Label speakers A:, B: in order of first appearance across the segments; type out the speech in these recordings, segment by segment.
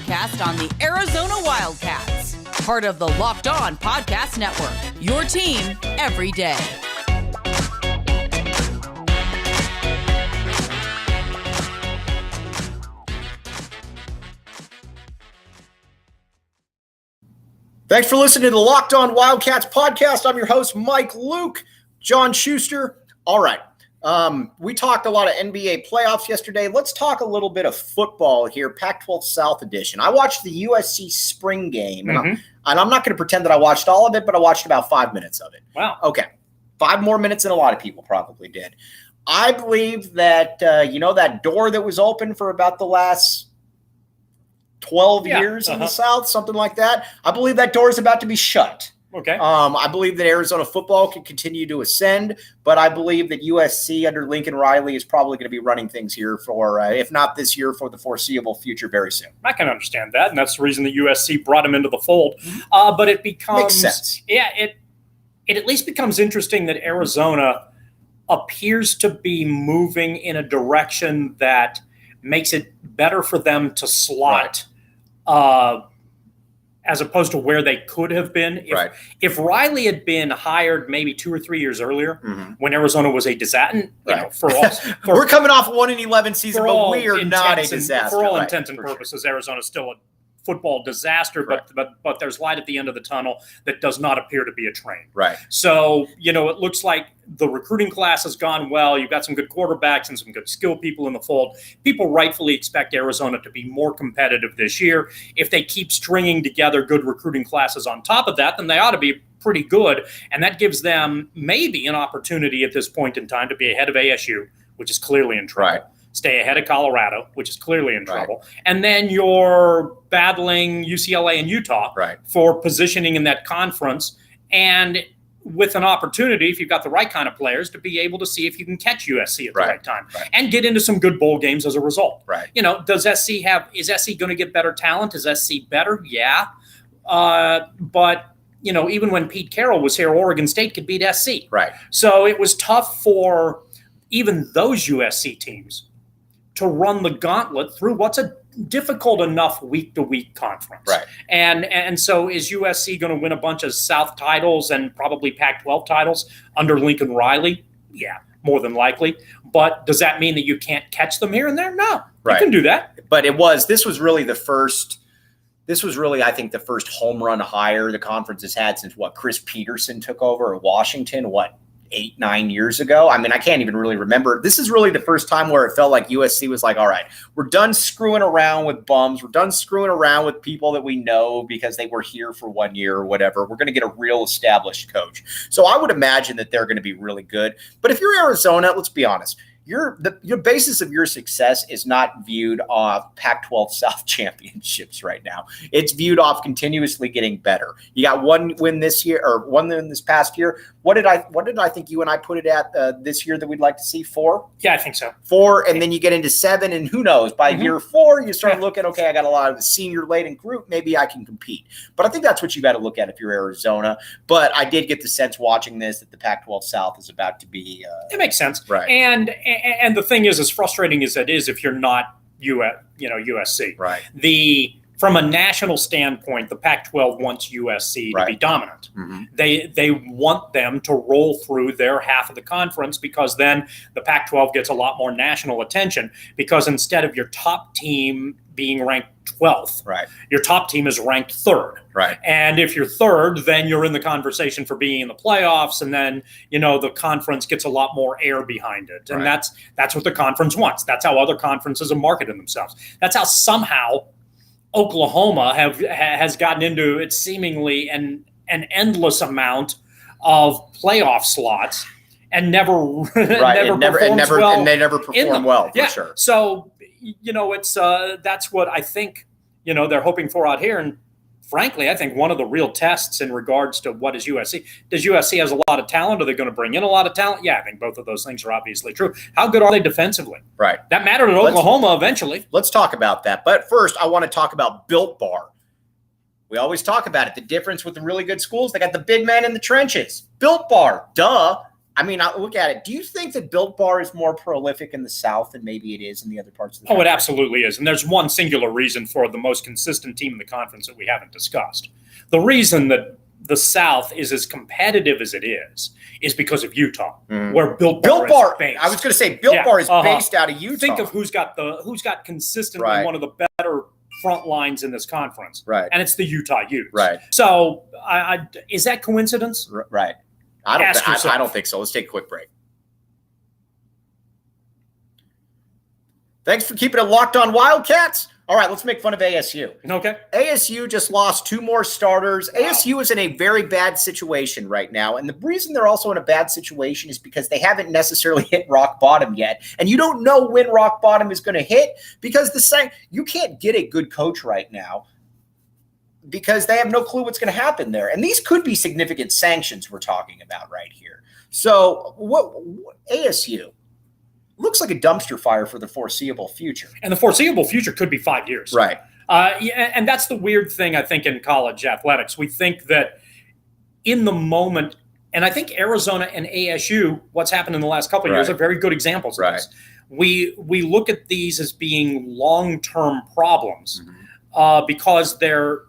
A: podcast on the Arizona Wildcats. Part of the Locked On Podcast Network, your team every day.
B: Thanks for listening to the Locked On Wildcats podcast. I'm your host, Mike Luke, John Schuster. All right. We talked a lot of NBA playoffs yesterday. Let's talk a little bit of football here, Pac-12 South edition. I watched the USC spring game, and I'm not going to pretend that I watched all of it, but I watched about 5 minutes of it.
C: Wow.
B: Okay. 5 more minutes than a lot of people probably did. I believe that, that door that was open for about the last 12 years in the South, something like that. I believe that door is about to be shut.
C: Okay.
B: I believe that Arizona football can continue to ascend, but I believe that USC under Lincoln Riley is probably going to be running things here for, if not this year, for the foreseeable future very soon.
C: I can understand that, and that's the reason that USC brought him into the fold. But it becomes
B: makes sense.
C: Yeah, it at least becomes interesting that Arizona appears to be moving in a direction that makes it better for them to slot, as opposed to where they could have been. If Riley had been hired maybe 2 or 3 years earlier, when Arizona was a disaster,
B: we're coming off a 1-11 season, but we are not a disaster.
C: For all intents and purposes, Arizona's still a football disaster, but there's light at the end of the tunnel that does not appear to be a train. So, it looks like the recruiting class has gone well. You've got some good quarterbacks and some good skill people in the fold. People rightfully expect Arizona to be more competitive this year. If they keep stringing together good recruiting classes on top of that, then they ought to be pretty good. And that gives them maybe an opportunity at this point in time to be ahead of ASU, which is clearly in trouble. Stay ahead of Colorado, which is clearly in trouble. And then you're battling UCLA and Utah for positioning in that conference. And with an opportunity, if you've got the right kind of players, to be able to see if you can catch USC at the right time and get into some good bowl games as a result. Is SC going to get better talent? Is SC better? Yeah. But even when Pete Carroll was here, Oregon State could beat SC. So it was tough for even those USC teams to run the gauntlet through what's a difficult enough week-to-week conference. And so is USC going to win a bunch of South titles and probably Pac-12 titles under Lincoln Riley? Yeah, more than likely. But does that mean that you can't catch them here and there? No, you can do that.
B: But this was really, I think, the first home run hire the conference has had since Chris Peterson took over at Washington, 8-9 years ago. I mean, I can't even really remember. This is really the first time where it felt like USC was like, all right, we're done screwing around with bums. We're done screwing around with people that we know because they were here for 1 year or whatever. We're going to get a real established coach. So I would imagine that they're going to be really good. But if you're Arizona, let's be honest, your basis of your success is not viewed off Pac-12 South championships right now. It's viewed off continuously getting better. You got one win this year, or one win this past year. What did I think you and I put it at this year that we'd like to see? 4?
C: Yeah, I think so.
B: 4, and then you get into 7, and who knows? By year 4, you start looking, okay, I got a lot of the senior-laden group. Maybe I can compete. But I think that's what you got to look at if you're Arizona. But I did get the sense watching this that the Pac-12 South is about to be.
C: It makes sense, And the thing is, as frustrating as it is, if you're not USC, from a national standpoint, the Pac-12 wants USC to be dominant. They want them to roll through their half of the conference, because then the Pac-12 gets a lot more national attention, because instead of your top team being ranked 12th, your top team is ranked 3rd. And if you're 3rd, then you're in the conversation for being in the playoffs, and then the conference gets a lot more air behind it. And that's what the conference wants. That's how other conferences have marketed themselves. That's how somehow Oklahoma has gotten into it, seemingly an endless amount of playoff slots, and never
B: perform well for sure.
C: So it's that's what I think they're hoping for out here. And frankly, I think one of the real tests in regards to what is USC. Does USC has a lot of talent? Are they going to bring in a lot of talent? Yeah, I think both of those things are obviously true. How good are they defensively? That mattered at Oklahoma eventually.
B: Let's talk about that. But first, I want to talk about Built Bar. We always talk about it. The difference with the really good schools, they got the big man in the trenches. Built Bar, duh. I mean, I look at it. Do you think that Built Bar is more prolific in the South than maybe it is in the other parts of the country?
C: Oh, it absolutely is. And there's one singular reason for the most consistent team in the conference that we haven't discussed. The reason that the South is as competitive as it is because of Utah, where Built Bar is based.
B: I was going to say Built Bar is based out of Utah.
C: Think of who's got consistently one of the better front lines in this conference.
B: Right.
C: And it's the Utah Utes.
B: Right.
C: So is that coincidence?
B: Right. I don't think so. Let's take a quick break. Thanks for keeping it locked on Wildcats. All right, let's make fun of ASU.
C: Okay.
B: ASU just lost 2 more starters. Wow. ASU is in a very bad situation right now. And the reason they're also in a bad situation is because they haven't necessarily hit rock bottom yet. And you don't know when rock bottom is going to hit because you can't get a good coach right now because they have no clue what's going to happen there. And these could be significant sanctions we're talking about right here. So what ASU looks like a dumpster fire for the foreseeable future.
C: And the foreseeable future could be 5 years.
B: Right.
C: And that's the weird thing, I think, in college athletics. We think that in the moment, and I think Arizona and ASU, what's happened in the last couple of years, are very good examples of this. We look at these as being long-term problems because they're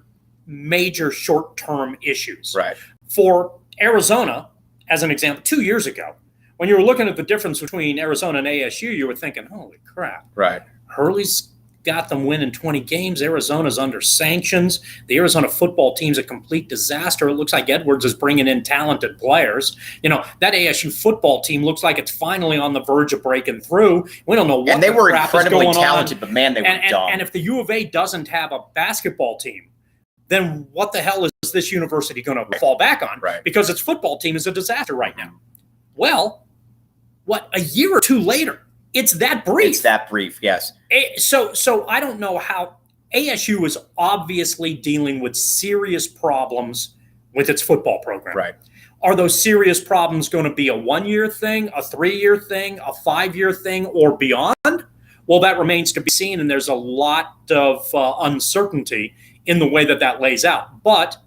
C: major short-term issues.
B: Right.
C: For Arizona, as an example, 2 years ago, when you were looking at the difference between Arizona and ASU, you were thinking, holy crap.
B: Right.
C: Hurley's got them winning 20 games. Arizona's under sanctions. The Arizona football team's a complete disaster. It looks like Edwards is bringing in talented players. That ASU football team looks like it's finally on the verge of breaking through. We don't know what
B: and they were incredibly
C: is going
B: talented,
C: on.
B: But man, they were dumb.
C: And if the U of A doesn't have a basketball team, then what the hell is this university going to fall back on?
B: Right.
C: Because its football team is a disaster right now. Well, a year or two later, it's that brief.
B: It's that brief, yes.
C: So I don't know how ASU is obviously dealing with serious problems with its football program.
B: Right.
C: Are those serious problems going to be a 1-year thing, a 3-year thing, a 5-year thing, or beyond? Well, that remains to be seen, and there's a lot of uncertainty in the way that lays out. But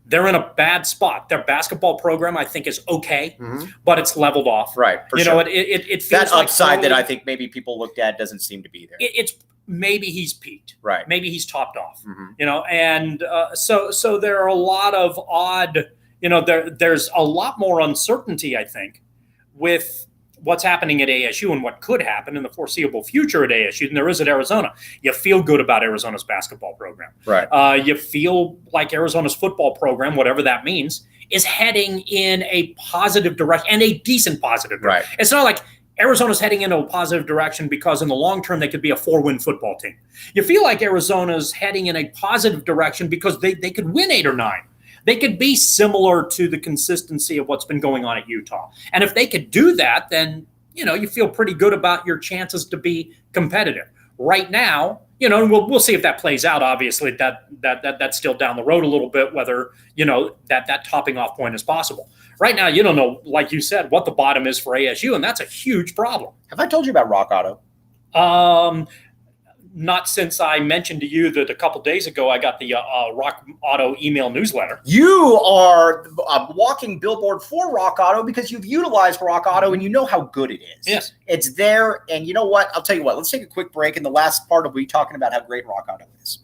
C: they're in a bad spot. Their basketball program, I think, is okay, but it's leveled off.
B: Right.
C: For sure. It feels
B: that upside that I think maybe people looked at doesn't seem to be there.
C: It's maybe he's peaked.
B: Right.
C: Maybe he's topped off. And so there are a lot of odd. There's a lot more uncertainty, I think, with what's happening at ASU and what could happen in the foreseeable future at ASU than there is at Arizona. You feel good about Arizona's basketball program.
B: Right.
C: You feel like Arizona's football program, whatever that means, is heading in a positive direction and a decent positive direction.
B: Right.
C: It's not like Arizona's heading into a positive direction because in the long term they could be a 4-win football team. You feel like Arizona's heading in a positive direction because they could win 8 or 9. They could be similar to the consistency of what's been going on at Utah. And if they could do that, then, you feel pretty good about your chances to be competitive. Right now, and we'll see if that plays out. Obviously, that's still down the road a little bit, whether, that topping off point is possible. Right now, you don't know, like you said, what the bottom is for ASU, and that's a huge problem.
B: Have I told you about Rock Auto?
C: Not since I mentioned to you that a couple days ago I got the Rock Auto email newsletter.
B: You are a walking billboard for Rock Auto because you've utilized Rock Auto and you know how good it is.
C: Yes.
B: It's there, and you know what? I'll tell you what. Let's take a quick break. In the last part, we'll be talking about how great Rock Auto is.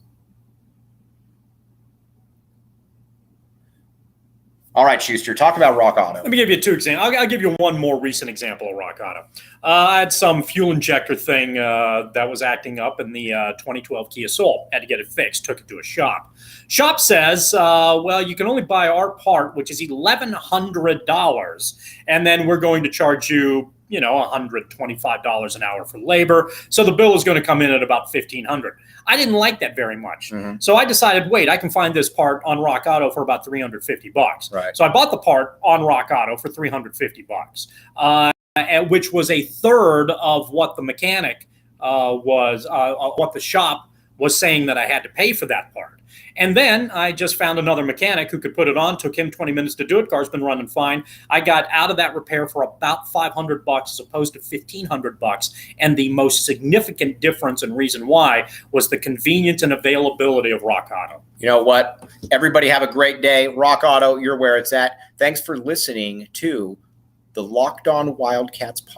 B: All right, Schuster, talk about Rock Auto.
C: Let me give you 2 examples. I'll give you one more recent example of Rock Auto. I had some fuel injector thing that was acting up in the 2012 Kia Soul. Had to get it fixed. Took it to a shop. Shop says, well, you can only buy our part, which is $1,100, and then we're going to charge you, $125 an hour for labor. So the bill is going to come in at about $1,500. I didn't like that very much. So I decided, wait, I can find this part on Rock Auto for about $350.
B: Right.
C: So I bought the part on Rock Auto for $350, which was a third of what the mechanic what the shop was saying that I had to pay for that part. And then I just found another mechanic who could put it on. Took him 20 minutes to do it. Car's been running fine. I got out of that repair for about $500 as opposed to $1,500. And the most significant difference and reason why was the convenience and availability of Rock Auto.
B: You know what? Everybody have a great day. Rock Auto, you're where it's at. Thanks for listening to the Locked On Wildcats podcast.